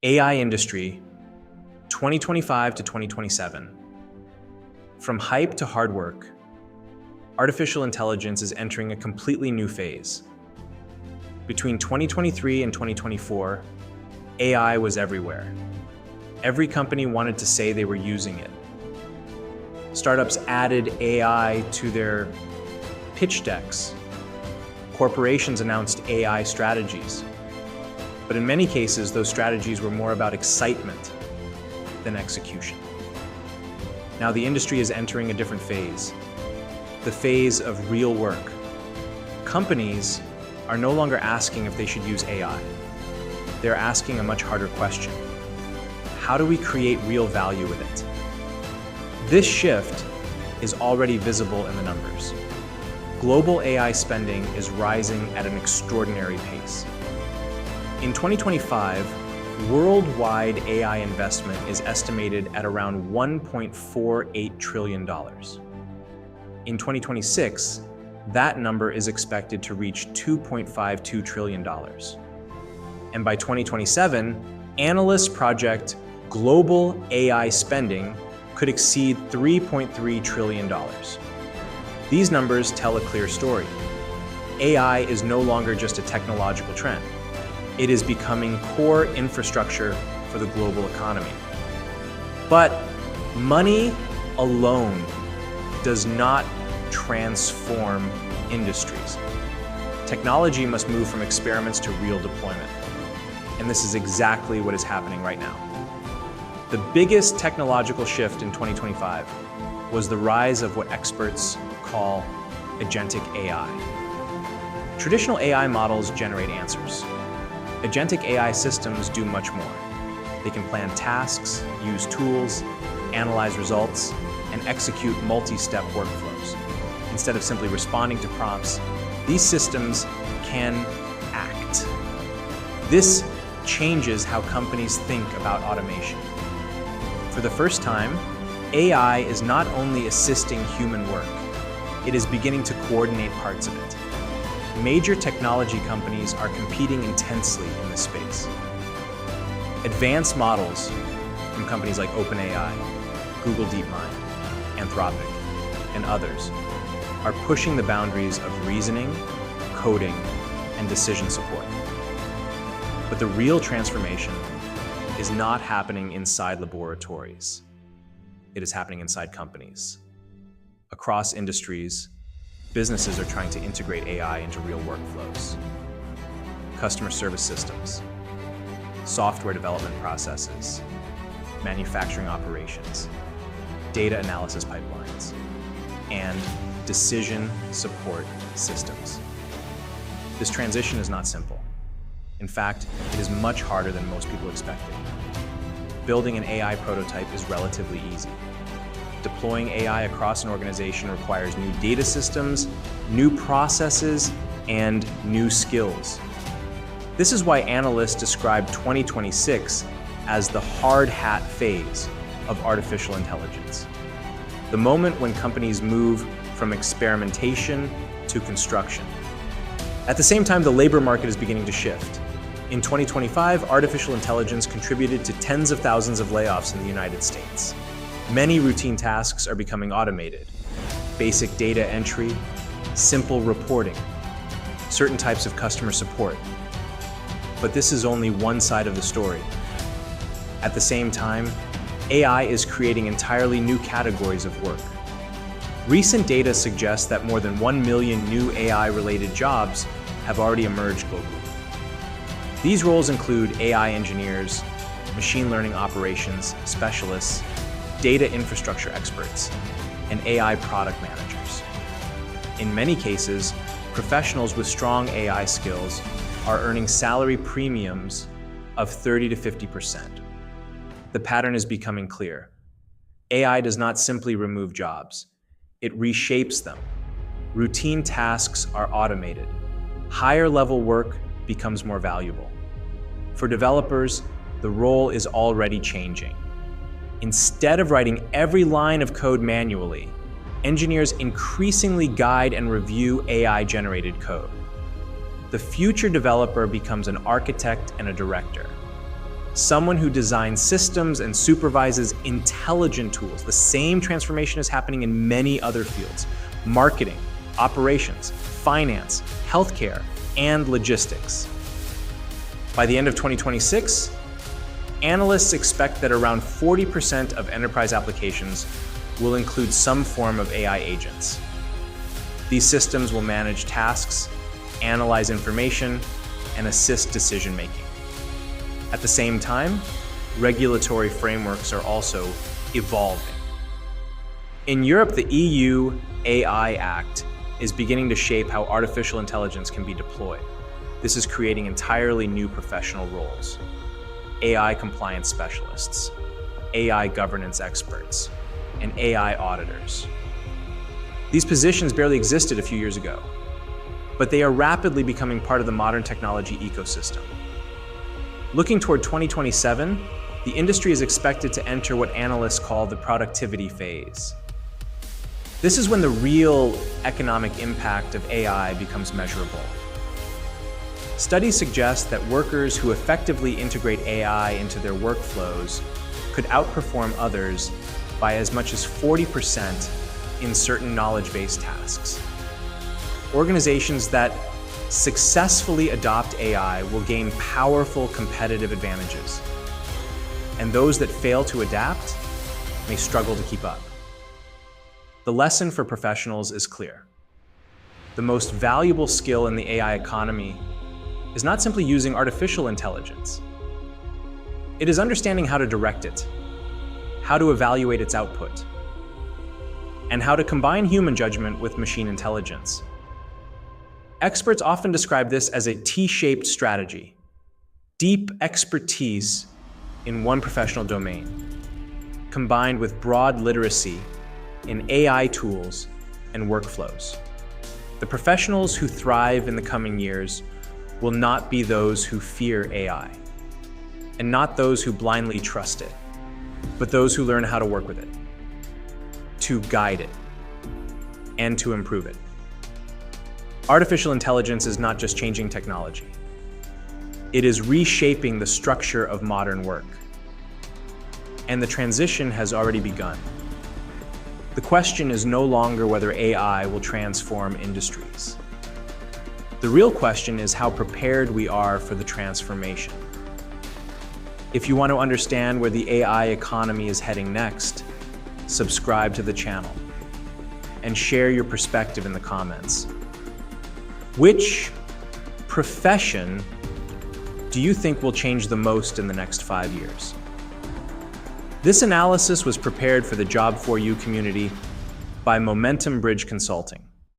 AI industry, 2025 to 2027. From hype to hard work, artificial intelligence is entering a completely new phase. Between 2023 and 2024, AI was everywhere. Every company wanted to say they were using it. Startups added AI to their pitch decks. Corporations announced AI strategies. But in many cases, those strategies were more about excitement than execution. Now the industry is entering a different phase, the phase of real work. Companies are no longer asking if they should use AI. They're asking a much harder question. How do we create real value with it? This shift is already visible in the numbers. Global AI spending is rising at an extraordinary pace. In 2025, worldwide AI investment is estimated at around $1.48 trillion. In 2026, that number is expected to reach $2.52 trillion. And by 2027, analysts project global AI spending could exceed $3.3 trillion. These numbers tell a clear story. AI is no longer just a technological trend. It is becoming core infrastructure for the global economy. But money alone does not transform industries. Technology must move from experiments to real deployment. And this is exactly what is happening right now. The biggest technological shift in 2025 was the rise of what experts call Agentic AI. Traditional AI models generate answers. Agentic AI systems do much more. They can plan tasks, use tools, analyze results, and execute multi-step workflows. Instead of simply responding to prompts, these systems can act. This changes how companies think about automation. For the first time, AI is not only assisting human work, it is beginning to coordinate parts of it. Major technology companies are competing intensely in this space. Advanced models from companies like OpenAI, Google DeepMind, Anthropic, and others are pushing the boundaries of reasoning, coding, and decision support. But the real transformation is not happening inside laboratories. It is happening inside companies. Across industries, businesses are trying to integrate AI into real workflows. Customer service systems, software development processes, manufacturing operations, data analysis pipelines, and decision support systems. This transition is not simple. In fact, it is much harder than most people expected. Building an AI prototype is relatively easy. Deploying AI across an organization requires new data systems, new processes, and new skills. This is why analysts describe 2026 as the hard hat phase of artificial intelligence. The moment when companies move from experimentation to construction. At the same time, the labor market is beginning to shift. In 2025, artificial intelligence contributed to tens of thousands of layoffs in the United States. Many routine tasks are becoming automated. Basic data entry, simple reporting, certain types of customer support. But this is only one side of the story. At the same time, AI is creating entirely new categories of work. Recent data suggests that more than 1 million new AI-related jobs have already emerged globally. These roles include AI engineers, machine learning operations specialists, data infrastructure experts, and AI product managers. In many cases, professionals with strong AI skills are earning salary premiums of 30 to 50%. The pattern is becoming clear. AI does not simply remove jobs, it reshapes them. Routine tasks are automated. Higher level work becomes more valuable. For developers, the role is already changing. Instead of writing every line of code manually, engineers increasingly guide and review AI-generated code. The future developer becomes an architect and a director. someone who designs systems and supervises intelligent tools. The same transformation is happening in many other fields: marketing, operations, finance, healthcare, and logistics. By the end of 2026, analysts expect that around 40% of enterprise applications will include some form of AI agents. These systems will manage tasks, analyze information, and assist decision-making. At the same time, regulatory frameworks are also evolving. In Europe, the EU AI Act is beginning to shape how artificial intelligence can be deployed. This is creating entirely new professional roles: AI compliance specialists, AI governance experts, and AI auditors. These positions barely existed a few years ago, but they are rapidly becoming part of the modern technology ecosystem. Looking toward 2027, the industry is expected to enter what analysts call the productivity phase. This is when the real economic impact of AI becomes measurable. Studies suggest that workers who effectively integrate AI into their workflows could outperform others by as much as 40% in certain knowledge-based tasks. Organizations that successfully adopt AI will gain powerful competitive advantages, and those that fail to adapt may struggle to keep up. The lesson for professionals is clear. The most valuable skill in the AI economy is not simply using artificial intelligence. It is understanding how to direct it, how to evaluate its output, and how to combine human judgment with machine intelligence. Experts often describe this as a T-shaped strategy: deep expertise in one professional domain, combined with broad literacy in AI tools and workflows. The professionals who thrive in the coming years will not be those who fear AI, and not those who blindly trust it, but those who learn how to work with it, to guide it, and to improve it. Artificial intelligence is not just changing technology. It is reshaping the structure of modern work. And the transition has already begun. The question is no longer whether AI will transform industries. The real question is how prepared we are for the transformation. If you want to understand where the AI economy is heading next, subscribe to the channel and share your perspective in the comments. Which profession do you think will change the most in the next 5 years? This analysis was prepared for the Job4You community by Momentum Bridge Consulting.